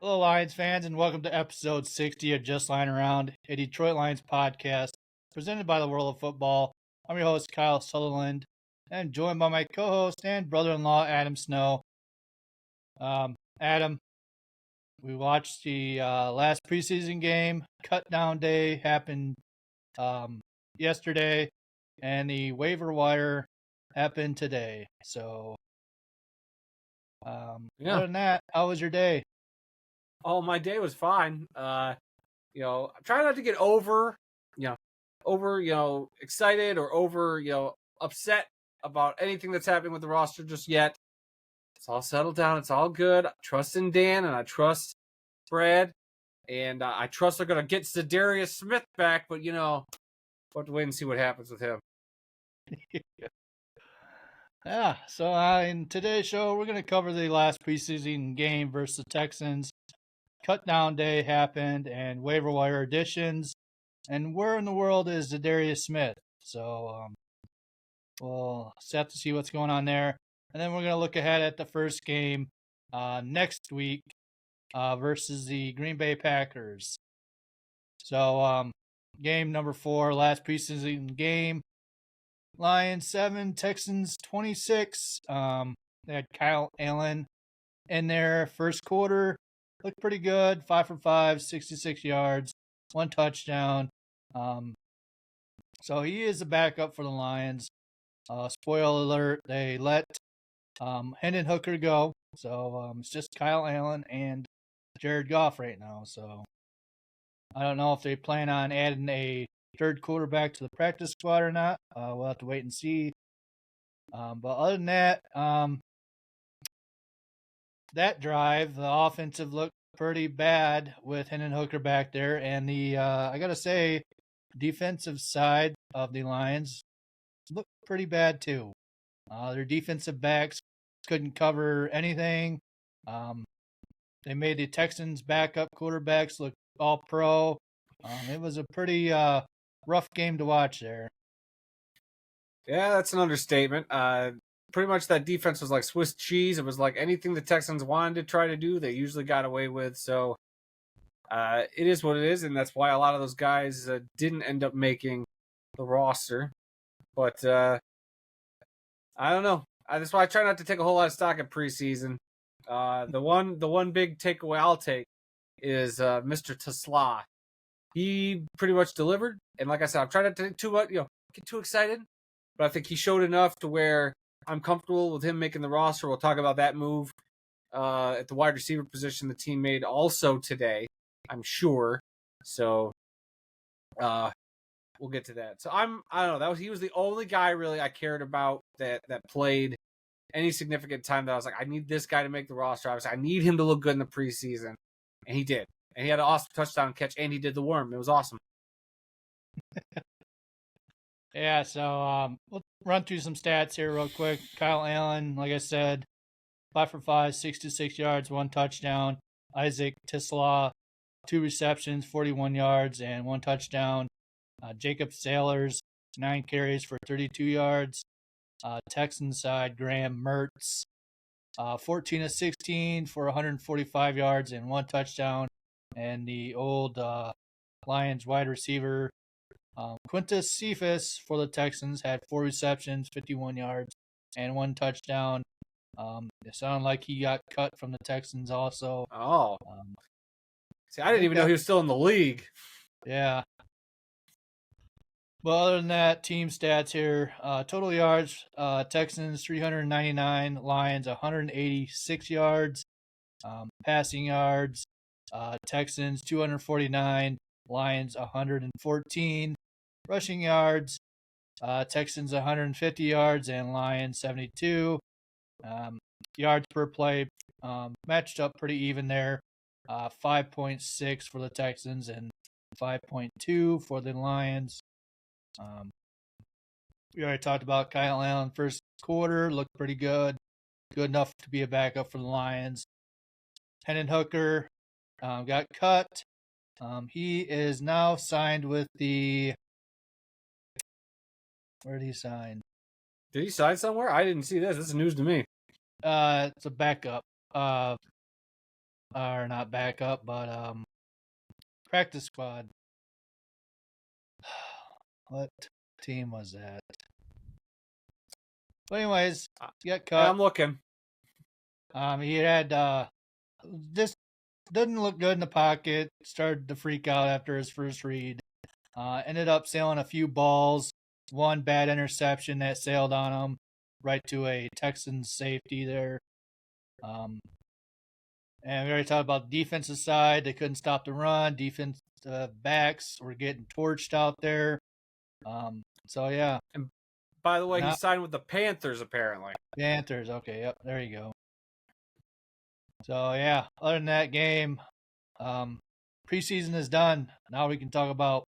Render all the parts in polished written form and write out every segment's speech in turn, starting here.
Hello, Lions fans, and welcome to episode 60 of Just Lying Around, a Detroit Lions podcast presented by the World of Football. I'm your host, Kyle Sutherland, and joined by my co-host and brother-in-law, Adam Snow. Adam, we watched the last preseason game. Cut down day happened yesterday, and the waiver wire happened today. So, other than that, how was your day? Oh, my day was fine. I'm trying not to get over excited or over, upset about anything that's happening with the roster just yet. It's all settled down. It's all good. I trust in Dan and I trust Brad, and I trust they're gonna get Zadarius Smith back. But we'll have to wait and see what happens with him. Yeah, so in today's show, we're going to cover the last preseason game versus the Texans. Cut down day happened and waiver wire additions. And where in the world is Zadarius Smith? So we'll have to see what's going on there. And then we're going to look ahead at the first game next week versus the Green Bay Packers. So game number 4, last preseason game. Lions 7, Texans 26. They had Kyle Allen in there first quarter. Looked pretty good. 5 for 5, 66 yards, 1 touchdown. So he is a backup for the Lions. Spoiler alert, they let Hendon Hooker go. So it's just Kyle Allen and Jared Goff right now. So I don't know if they plan on adding a third quarterback to the practice squad or not. We'll have to wait and see. But other than that, that drive, the offensive looked pretty bad with Hendon Hooker back there. And the, I got to say, defensive side of the Lions looked pretty bad too. Their defensive backs couldn't cover anything. They made the Texans backup quarterbacks look all pro. It was a pretty rough game to watch there. Yeah, that's an understatement. Pretty much that defense was like Swiss cheese. It was like anything the Texans wanted to try to do, they usually got away with. So it is what it is, and that's why a lot of those guys didn't end up making the roster. But I don't know. That's why I try not to take a whole lot of stock in preseason. The one big takeaway I'll take is Mr. Tesla. He pretty much delivered, and like I said, I'm trying not to get too excited, but I think he showed enough to where I'm comfortable with him making the roster. We'll talk about that move at the wide receiver position the team made also today, I'm sure. So we'll get to that. So I don't know. He was the only guy really I cared about that played any significant time that I was like, I need this guy to make the roster. I need him to look good in the preseason, and he did. And he had an awesome touchdown catch, and he did the worm. It was awesome. Yeah, so we'll run through some stats here real quick. Kyle Allen, like I said, 5 for 5, 66 yards, 1 touchdown. Isaac Tisla, 2 receptions, 41 yards, and 1 touchdown. Jacob Sailors, 9 carries for 32 yards. Texans side, Graham Mertz, 14 of 16 for 145 yards and 1 touchdown. And the old Lions wide receiver, Quintus Cephas for the Texans, had 4 receptions, 51 yards, and 1 touchdown. It sounded like he got cut from the Texans also. Oh. See, I didn't even know he was still in the league. Yeah. But other than that, team stats here. Total yards, Texans 399, Lions 186 yards. Passing yards, Texans 249, Lions 114. Rushing yards, Texans 150 yards and Lions 72. Yards per play matched up pretty even there. 5.6 for the Texans and 5.2 for the Lions. We already talked about Kyle Allen first quarter, looked pretty good. Good enough to be a backup for the Lions. Hendon Hooker got cut. He is now signed with the... Where did he sign? Did he sign somewhere? I didn't see this. This is news to me. It's a backup. or not backup, but practice squad. What team was that? But anyways, he got cut. I'm looking. He had just didn't look good in the pocket. Started to freak out after his first read. Ended up sailing a few balls. One bad interception that sailed on him right to a Texans safety there. And we already talked about the defensive side. They couldn't stop the run. Defense backs were getting torched out there. So yeah. And by the way, he signed with the Panthers apparently. Panthers. Okay. Yep. There you go. So yeah. Other than that game, preseason is done. Now we can talk about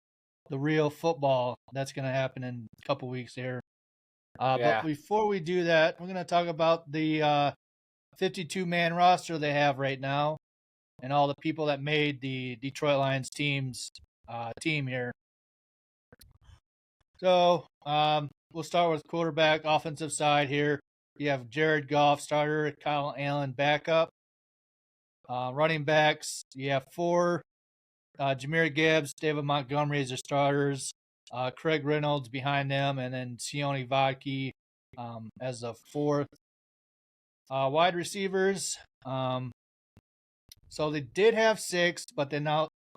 the real football that's going to happen in a couple weeks here. But before we do that, we're going to talk about the 52-man roster they have right now and all the people that made the Detroit Lions team here. So we'll start with quarterback, offensive side here. You have Jared Goff, starter, Kyle Allen, backup. Running backs, you have 4. Jahmyr Gibbs, David Montgomery as their starters. Craig Reynolds behind them, and then Sione Vodke as the 4th. Wide receivers. So they did have 6, but then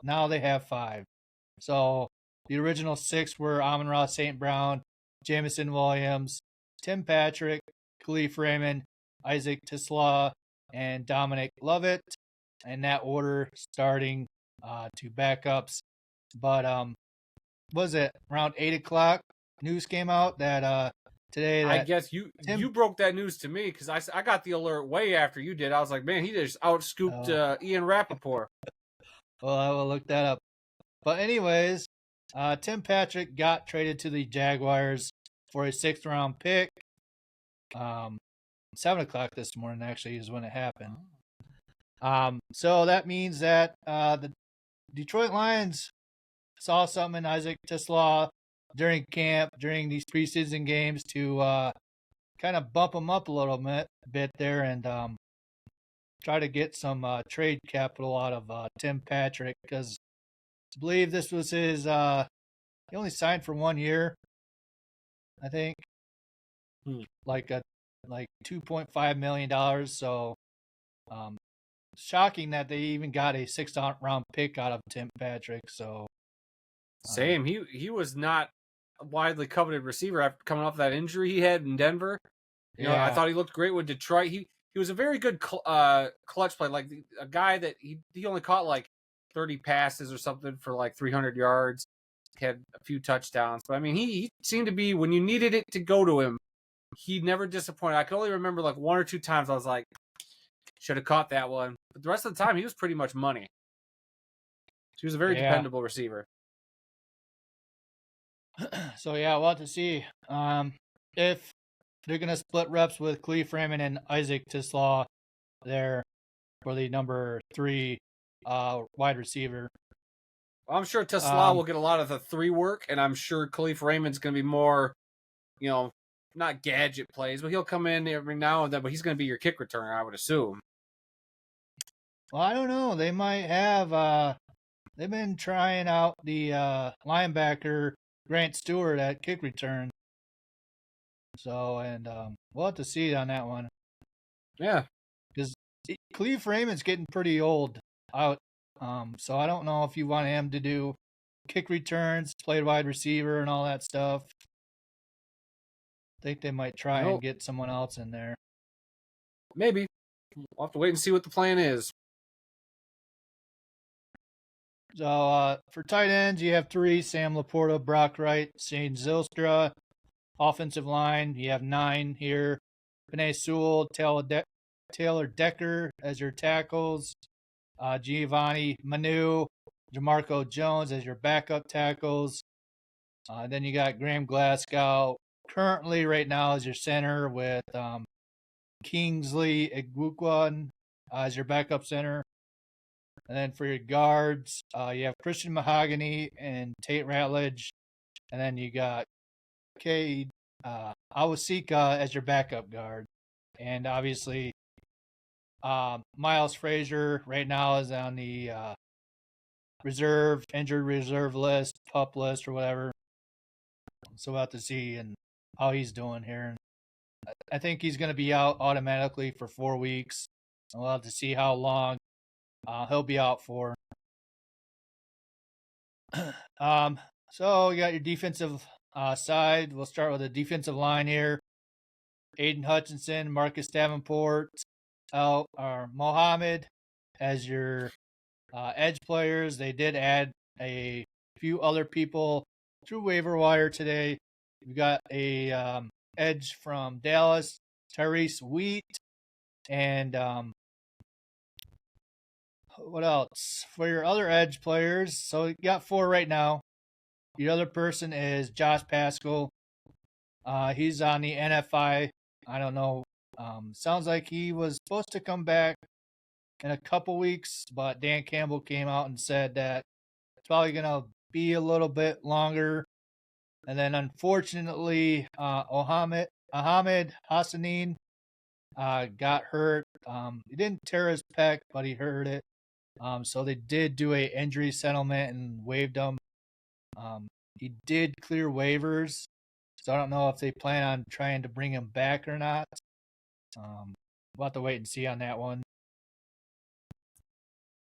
now they have 5. So the original 6 were Amon-Ra St. Brown, Jamison Williams, Tim Patrick, Khalif Raymond, Isaac Tisla, and Dominic Lovett. In that order, starting to backups. But was it around 8:00? News came out that today. That I guess you broke that news to me because I got the alert way after you did. I was like, man, he just outscooped Ian Rappaport. Well, I will look that up. But anyways, Tim Patrick got traded to the Jaguars for a 6th-round pick. 7:00 this morning actually is when it happened. So that means that the Detroit Lions saw something in Isaac Tisla during camp, during these preseason games to kind of bump him up a little bit there and try to get some trade capital out of Tim Patrick because I believe this was his he only signed for 1 year, I think. Like $2.5 million. So shocking that they even got a 6th-round pick out of Tim Patrick. So same. He was not a widely coveted receiver after coming off that injury he had in Denver. You know, I thought he looked great with Detroit. He was a very good clutch play, like a guy that he only caught like 30 passes or something for like 300 yards. Had a few touchdowns, but I mean, he seemed to be when you needed it to go to him. He never disappointed. I can only remember like 1 or 2 times I was like, should have caught that one. But the rest of the time, he was pretty much money. He was a very dependable receiver. So, yeah, we'll have to see if they're going to split reps with Khalif Raymond and Isaac Tisla there for the number 3 wide receiver. Well, I'm sure Tisla will get a lot of the 3 work, and I'm sure Khalif Raymond's going to be more, you know, not gadget plays, but he'll come in every now and then, but he's going to be your kick returner, I would assume. Well, I don't know. They might have they've been trying out the linebacker Grant Stewart at kick return. So, and we'll have to see on that one. Yeah. Because Khalif Raymond's getting pretty old out. So I don't know if you want him to do kick returns, play wide receiver, and all that stuff. I think they might try and get someone else in there. Maybe. We'll have to wait and see what the plan is. So for tight ends, you have 3, Sam Laporta, Brock Wright, Shane Zylstra. Offensive line, you have 9 here. Penei Sewell, Taylor Decker as your tackles. Giovanni Manu, Jamarco Jones as your backup tackles. Then you got Graham Glasgow currently right now as your center with Kingsley Eguiguan as your backup center. And then for your guards, you have Christian Mahogany and Tate Ratledge. And then you got Cade Awasika as your backup guard. And obviously Miles Frazier right now is on the injured reserve list, pup list, or whatever. So we'll have to see and how he's doing here. I think he's going to be out automatically for 4 weeks. We'll have to see how long he'll be out for. So you got your defensive side. We'll start with the defensive line here. Aiden Hutchinson, Marcus Davenport, Mohammed as your edge players. They did add a few other people through waiver wire today. We've got a edge from Dallas, Tyrese Wheat, and what else? For your other edge players, so you got 4 right now. The other person is Josh Pascal. He's on the NFI. I don't know. Sounds like he was supposed to come back in a couple weeks, but Dan Campbell came out and said that it's probably going to be a little bit longer. And then unfortunately, Ahmed Hassanin got hurt. He didn't tear his pec, but he hurt it. So they did do a injury settlement and waived him. He did clear waivers, so I don't know if they plan on trying to bring him back or not. We'll have to wait and see on that one.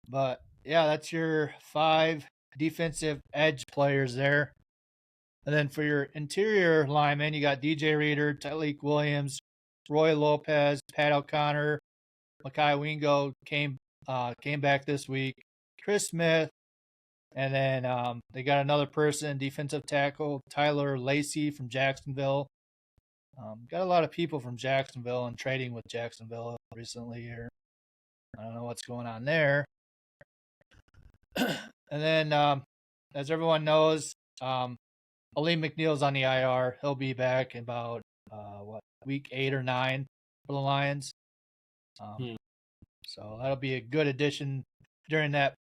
But yeah, that's your 5 defensive edge players there. And then for your interior linemen, you got DJ Reader, Tyleek Williams, Roy Lopez, Pat O'Connor, Makai Wingo came back this week, Chris Smith, and then they got another person, defensive tackle, Tyler Lacey from Jacksonville. Got a lot of people from Jacksonville and trading with Jacksonville recently here. I don't know what's going on there. And then, as everyone knows, Aleem McNeil's on the IR. He'll be back in about, week 8 or 9 for the Lions. So that'll be a good addition during that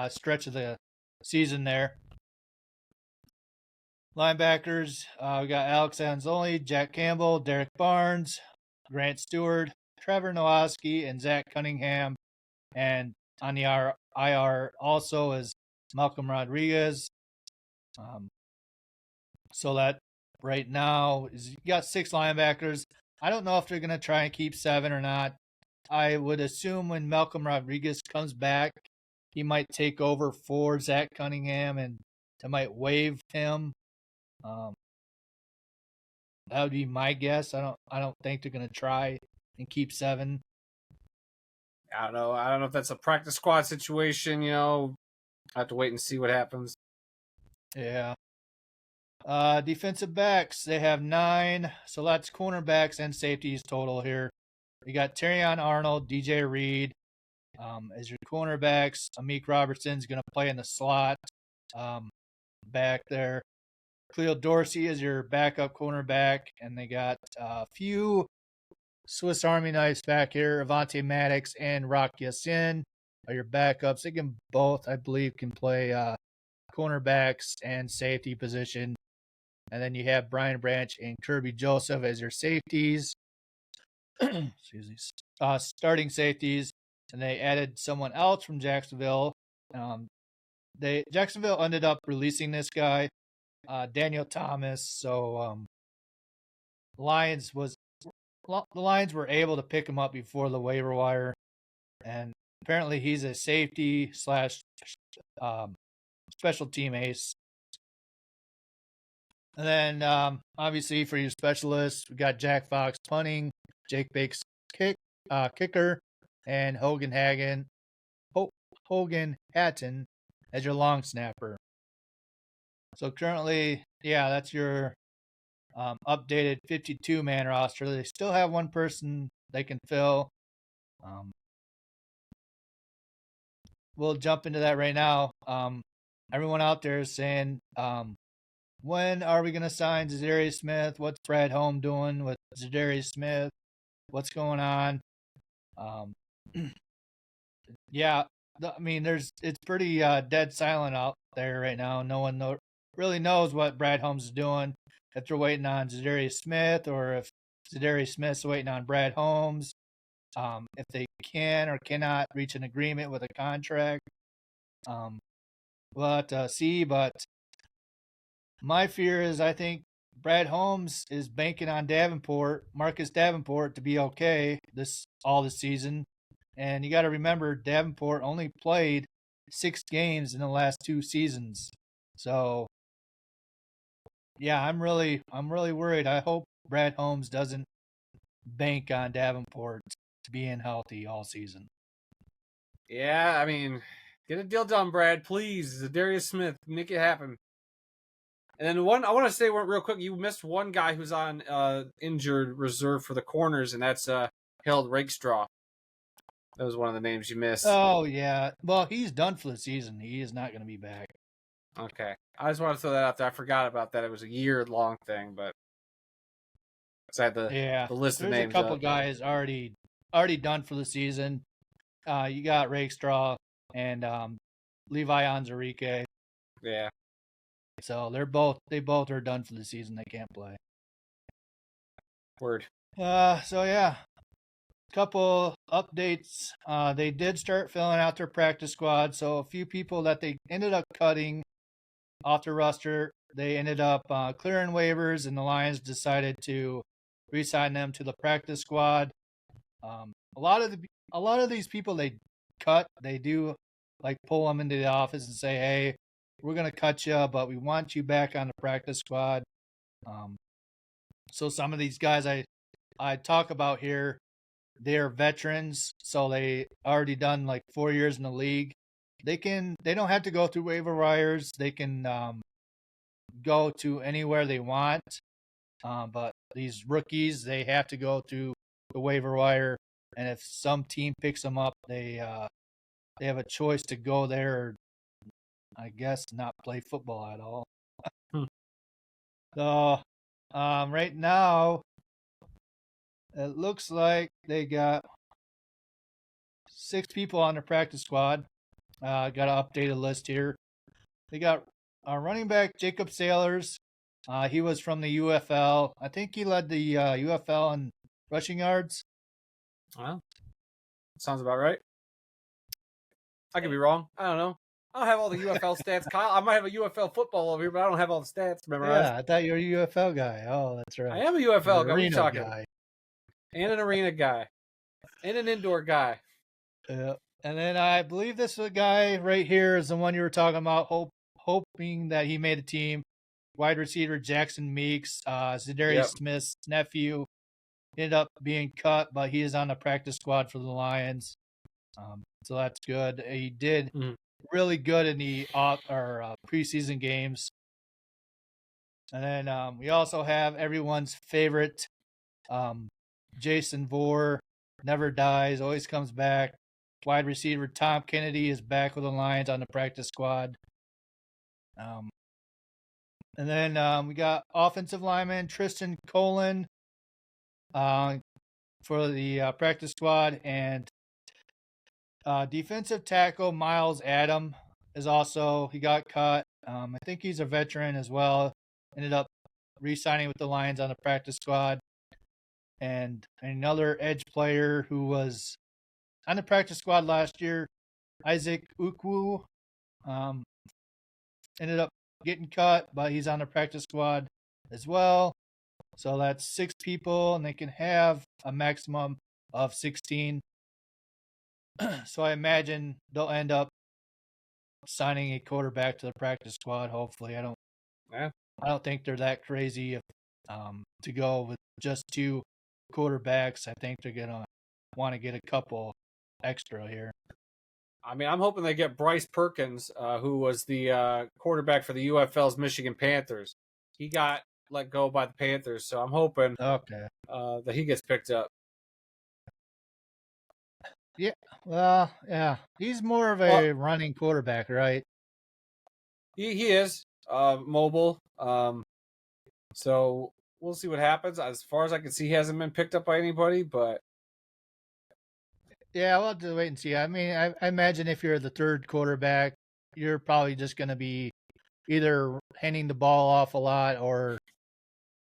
stretch of the season there. Linebackers, we got Alex Anzalone, Jack Campbell, Derek Barnes, Grant Stewart, Trevor Nowaski, and Zach Cunningham. And on the IR also is Malcolm Rodriguez. So that right now is you got 6 linebackers. I don't know if they're going to try and keep 7 or not. I would assume when Malcolm Rodriguez comes back, he might take over for Zach Cunningham and they might waive him. That would be my guess. I don't think they're going to try and keep 7. I don't know if that's a practice squad situation. I have to wait and see what happens. Yeah. Defensive backs, they have 9. So that's cornerbacks and safeties total here. You got Terrion Arnold, DJ Reed as your cornerbacks. Amik Robertson's going to play in the slot back there. Cleo Dorsey is your backup cornerback. And they got a few Swiss Army knives back here. Avante Maddox and Rock Yassin are your backups. They can both, I believe, can play cornerbacks and safety position. And then you have Brian Branch and Kirby Joseph as your safeties. Excuse me. Starting safeties. And they added someone else from Jacksonville. Jacksonville ended up releasing this guy, Daniel Thomas. So the Lions were able to pick him up before the waiver wire, and apparently he's a safety / special team ace. And then obviously for your specialists, we got Jack Fox punting, Jake Bates kicker, and Hogan Hatton as your long snapper. So currently, yeah, that's your updated 52-man roster. They still have one person they can fill. We'll jump into that right now. Everyone out there is saying, when are we going to sign Zadarius Smith? What's Brad Holm doing with Zadarius Smith? What's going on? Yeah, it's pretty dead silent out there right now. No one really knows what Brad Holmes is doing. If they're waiting on Zadarius Smith or if Zadarius Smith's waiting on Brad Holmes. if they can or cannot reach an agreement with a contract. We'll have to see, but my fear is I think Brad Holmes is banking on Marcus Davenport, to be okay all this season. And you got to remember, Davenport only played 6 games in the last 2 seasons. So, yeah, I'm really worried. I hope Brad Holmes doesn't bank on Davenport being healthy all season. Yeah, I mean, get a deal done, Brad, please. Zadarius Smith, make it happen. And then I want to say real quick, you missed one guy who's on injured reserve for the corners, and that's Harold Rakestraw. That was one of the names you missed. Oh, yeah. Well, he's done for the season. He is not going to be back. Okay. I just want to throw that out there. I forgot about that. It was a year-long thing, but I had the list of names. There's a couple guys already done for the season. You got Rakestraw and Levi Onzarike. Yeah. So they both are done for the season. They can't play. Word. So yeah, couple updates. They did start filling out their practice squad. So a few people that they ended up cutting off the roster, they ended up clearing waivers, and the Lions decided to re-sign them to the practice squad. A lot of these people they cut, they do like pull them into the office and say, "Hey, we're gonna cut you, but we want you back on the practice squad." So some of these guys I talk about here, they're veterans, so they already done like 4 years in the league. They don't have to go through waiver wires. They can go to anywhere they want. But these rookies, they have to go through the waiver wire, and if some team picks them up, they have a choice to go there, or I guess not play football at all. So right now, it looks like they got 6 people on their practice squad. Got an updated list here. They got running back Jacob Sailors. He was from the UFL. I think he led the UFL in rushing yards. Well, sounds about right. I could be wrong. I don't know. I don't have all the UFL stats, Kyle. I might have a UFL football over here, but I don't have all the stats memorized. Yeah, I thought you were a UFL guy. Oh, that's right. I am a UFL guy. What are you talking? Guy. And an arena guy. And an indoor guy. Yeah. And then I believe this guy right here is the one you were talking about, hoping that he made a team. Wide receiver Jackson Meeks, Zadarius Smith's nephew, ended up being cut, but he is on the practice squad for the Lions. So that's good. He did really good in the preseason games. And then we also have everyone's favorite, Jason Vore, never dies, always comes back. Wide receiver Tom Kennedy is back with the Lions on the practice squad. And then we got offensive lineman Tristan Colin for the practice squad, and defensive tackle Miles Adam he got cut. I think he's a veteran as well. Ended up re-signing with the Lions on the practice squad. And another edge player who was on the practice squad last year, Isaac Ukwu, ended up getting cut, but he's on the practice squad as well. So that's 6 people, and they can have a maximum of 16. So I imagine they'll end up signing a quarterback to the practice squad. Hopefully, I don't think they're that crazy to go with just 2 quarterbacks. I think they're gonna want to get a couple extra here. I mean, I'm hoping they get Bryce Perkins, who was the quarterback for the UFL's Michigan Panthers. He got let go by the Panthers, so I'm hoping that he gets picked up. Yeah, well, yeah, he's more of a running quarterback, right? He is mobile, so we'll see what happens. As far as I can see, he hasn't been picked up by anybody, but yeah, we'll have to wait and see. I mean, I imagine if you're the 3rd quarterback, you're probably just going to be either handing the ball off a lot or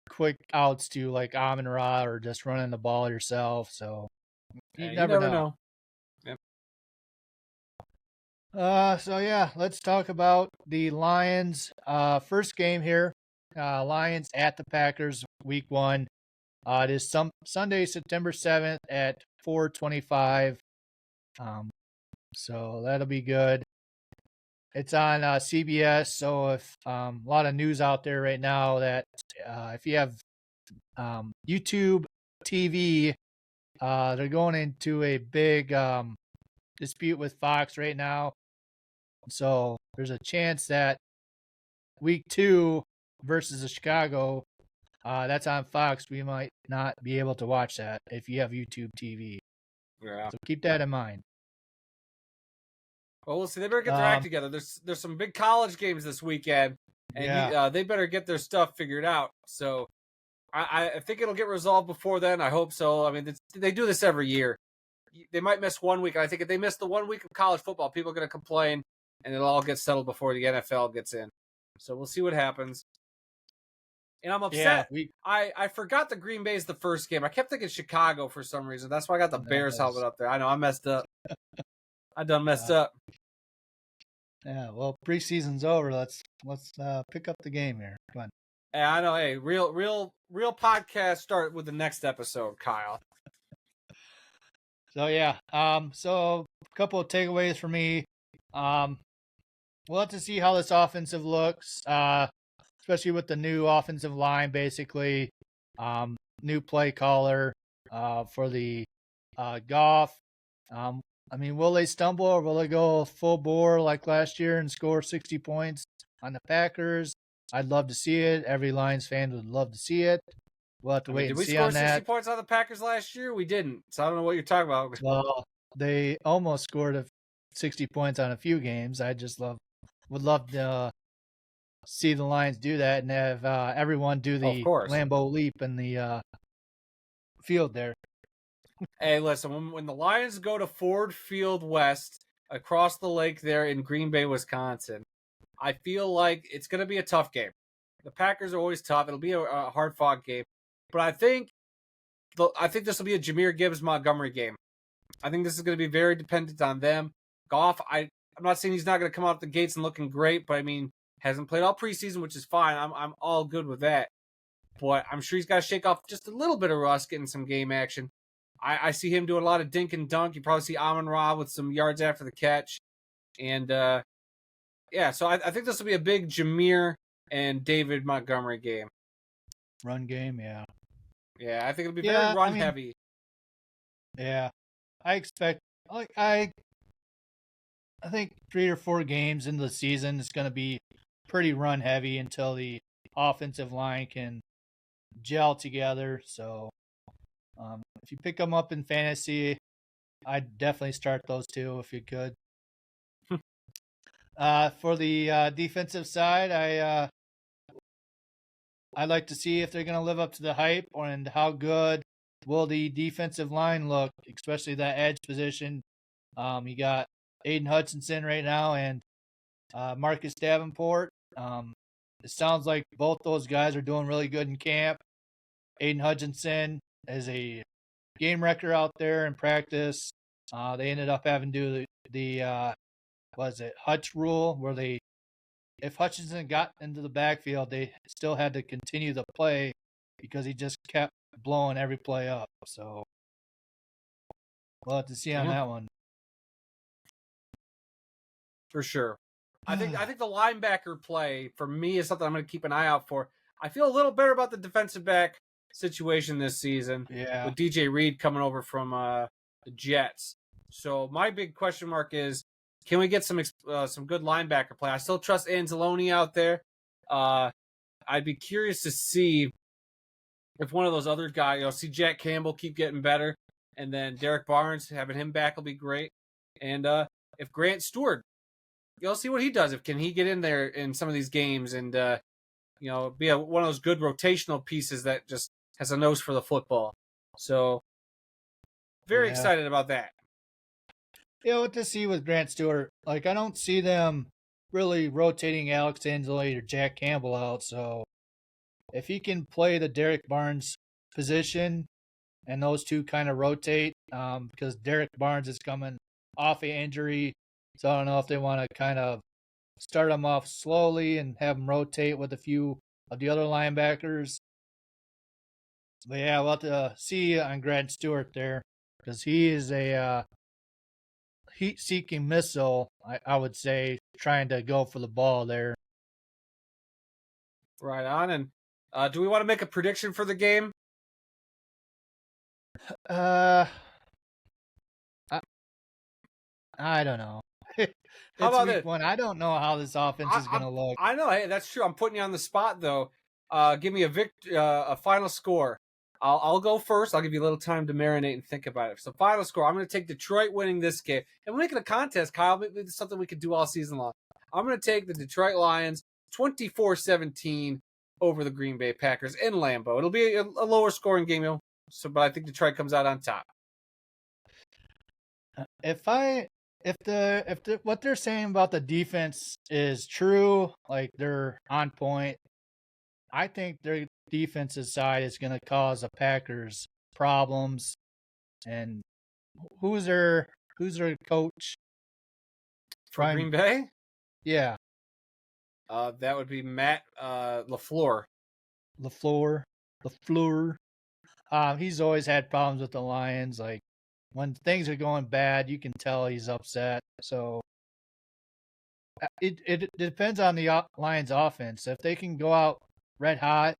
quick outs to like Amon-Ra, or just running the ball yourself. So You You never never know. know. Yep. So yeah, let's talk about the Lions. First game here. Lions at the Packers, week 1. It is Sunday, September 7th at 4:25. So that'll be good. It's on CBS. So if a lot of news out there right now that if you have YouTube TV, they're going into a big dispute with Fox right now. So there's a chance that week 2 versus the Chicago, that's on Fox. We might not be able to watch that if you have YouTube TV. Yeah. So keep that in mind. Well, we'll see. They better get their act together. There's some big college games this weekend, and Yeah. they better get their stuff figured out. So I think it'll get resolved before then. I hope so. I mean, they do this every year. They might miss 1 week. I think if they miss the 1 week of college football, people are going to complain, and it'll all get settled before the NFL gets in. So we'll see what happens. And I'm upset. Yeah, I forgot the Green Bay's the first game. I kept thinking Chicago for some reason. That's why I got the Bears helmet up there. I know I messed up. I done messed up. Yeah, well, preseason's over. Let's pick up the game here. Come on. Yeah, I know. Hey, real podcast start with the next episode, Kyle. So yeah, so a couple of takeaways for me. We'll have to see how this offensive looks, especially with the new offensive line, basically. New play caller, for the Goff. I mean, will they stumble or will they go full bore like last year and score 60 points on the Packers? I'd love to see it. Every Lions fan would love to see it. We'll have to wait and see on that. Did we score 60 points on the Packers last year? We didn't. So I don't know what you're talking about. Well, they almost scored 60 points on a few games. I just would love to see the Lions do that and have everyone do the Lambeau leap in the field there. Hey, listen, when the Lions go to Ford Field West across the lake there in Green Bay, Wisconsin, I feel like it's going to be a tough game. The Packers are always tough. It'll be a hard-fought game. But I think this will be a Jahmyr Gibbs-Montgomery game. I think this is going to be very dependent on them. Goff, I'm not saying he's not going to come out the gates and looking great, but I mean, hasn't played all preseason, which is fine. I'm all good with that. But I'm sure he's got to shake off just a little bit of rust, getting some game action. I see him doing a lot of dink and dunk. You probably see Amon-Ra with some yards after the catch. And, yeah, so I think this will be a big Jahmyr and David Montgomery game. Run game, yeah. Yeah, I think it'll be very run heavy. Yeah. I expect I think 3 or 4 games into the season is going to be pretty run heavy until the offensive line can gel together. So if you pick them up in fantasy, I'd definitely start those 2 if you could. For the defensive side, I'd like to see if they're going to live up to the hype and how good will the defensive line look, especially that edge position. You got Aiden Hutchinson right now and Marcus Davenport. It sounds like both those guys are doing really good in camp. Aiden Hutchinson is a game wrecker out there in practice. They ended up having to do the Hutch rule, where if Hutchinson got into the backfield, they still had to continue the play because he just kept blowing every play up. So we'll have to see on that one. For sure. I think the linebacker play for me is something I'm going to keep an eye out for. I feel a little better about the defensive back situation this season. Yeah. With DJ Reed coming over from the Jets. So my big question mark is, can we get some good linebacker play? I still trust Anzalone out there. I'd be curious to see if one of those other guys, see Jack Campbell keep getting better, and then Derek Barnes, having him back will be great. And if Grant Stewart, you'll see what he does. Can he get in there in some of these games and be one of those good rotational pieces that just has a nose for the football. So very excited about that. Yeah, what to see with Grant Stewart. Like, I don't see them really rotating Alex Anzalone or Jack Campbell out. So if he can play the Derek Barnes position and those two kind of rotate, because Derek Barnes is coming off an injury. So I don't know if they want to kind of start him off slowly and have him rotate with a few of the other linebackers. But yeah, we'll have to see on Grant Stewart there because he is a heat-seeking missile, I would say, trying to go for the ball there. Right on. And do we want to make a prediction for the game? I don't know. How It's about week this? one. I don't know how this offense is going to look. I know. Hey, that's true. I'm putting you on the spot, though. Give me a final score. I'll go first. I'll give you a little time to marinate and think about it. So, final score. I'm going to take Detroit winning this game. And we're making a contest, Kyle. Maybe it's something we could do all season long. I'm going to take the Detroit Lions 24-17 over the Green Bay Packers in Lambeau. It'll be a lower scoring game, but I think Detroit comes out on top. If what they're saying about the defense is true, like they're on point, I think their defensive side is going to cause the Packers problems. And who's their coach? For Green Bay? Yeah. That would be Matt LaFleur. LaFleur. He's always had problems with the Lions. Like when things are going bad, you can tell he's upset. So it depends on the Lions offense. If they can go out red hot,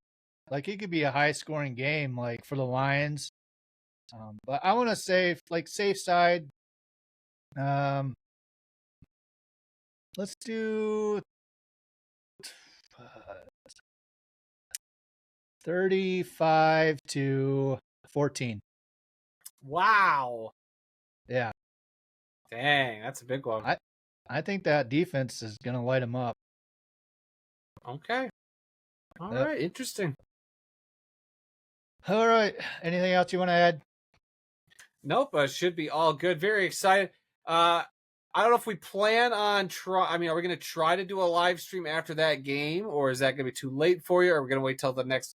like it could be a high scoring game, like for the Lions. But I want to say, like, safe side. Let's do 35-14. Wow. Yeah. Dang, that's a big one. I think that defense is going to light them up. Okay. All right. Interesting. All right. Anything else you want to add? Nope. Should be all good. Very excited. I don't know if we plan on are we going to try to do a live stream after that game, or is that going to be too late for you? Or are we going to wait till the next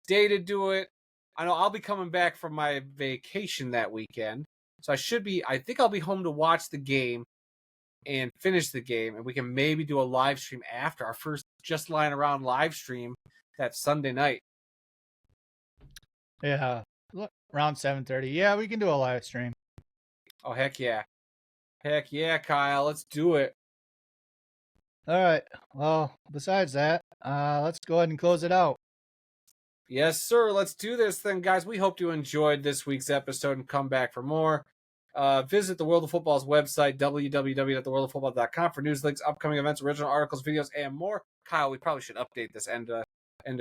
day to do it? I know I'll be coming back from my vacation that weekend, so I think I'll be home to watch the game and finish the game, and we can maybe do a live stream after our first Just Lying Around live stream that Sunday night. Yeah, around 7:30. Yeah, we can do a live stream. Oh, heck yeah. Heck yeah, Kyle. Let's do it. All right. Well, besides that, let's go ahead and close it out. Yes, sir. Let's do this then, guys. We hope you enjoyed this week's episode and come back for more. Visit the World of Football's website, www.theworldoffootball.com, for news, links, upcoming events, original articles, videos, and more. Kyle, we probably should update this end of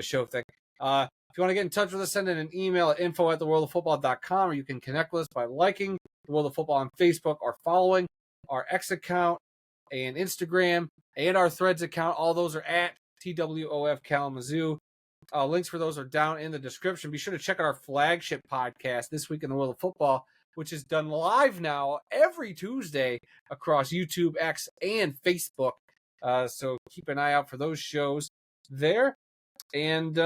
show thing. If you want to get in touch with us, send in an email at info@theworldoffootball.com, or you can connect with us by liking the World of Football on Facebook or following our X account and Instagram and our Threads account. All those are at TWOF Kalamazoo. Links for those are down in the description. Be sure to check out our flagship podcast, This Week in the World of Football, which is done live now every Tuesday across YouTube, X, and Facebook. So keep an eye out for those shows there. And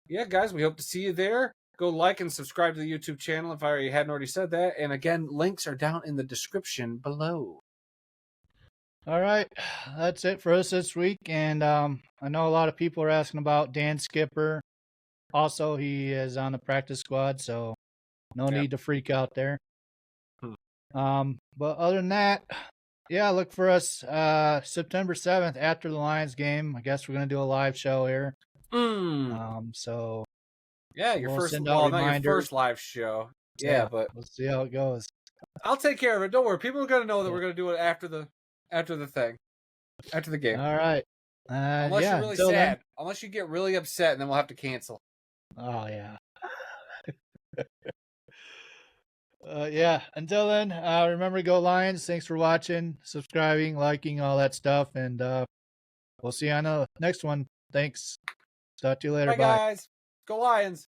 yeah, guys, we hope to see you there. Go like and subscribe to the YouTube channel if I hadn't already said that. And again, links are down in the description below. All right, that's it for us this week. And I know a lot of people are asking about Dan Skipper. Also, he is on the practice squad, so no need to freak out there. But other than that, yeah, look for us September 7th after the Lions game. I guess we're going to do a live show here. So yeah, your first live show. Yeah, but we'll see how it goes. I'll take care of it. Don't worry. People are going to know that we're going to do it after the thing, after the game. All right. Unless you're really sad. Unless you get really upset, and then we'll have to cancel. Oh, yeah. Yeah. Until then, remember to go Lions. Thanks for watching, subscribing, liking, all that stuff. And we'll see you on the next one. Thanks. Talk to you later. Bye, guys. Go Lions.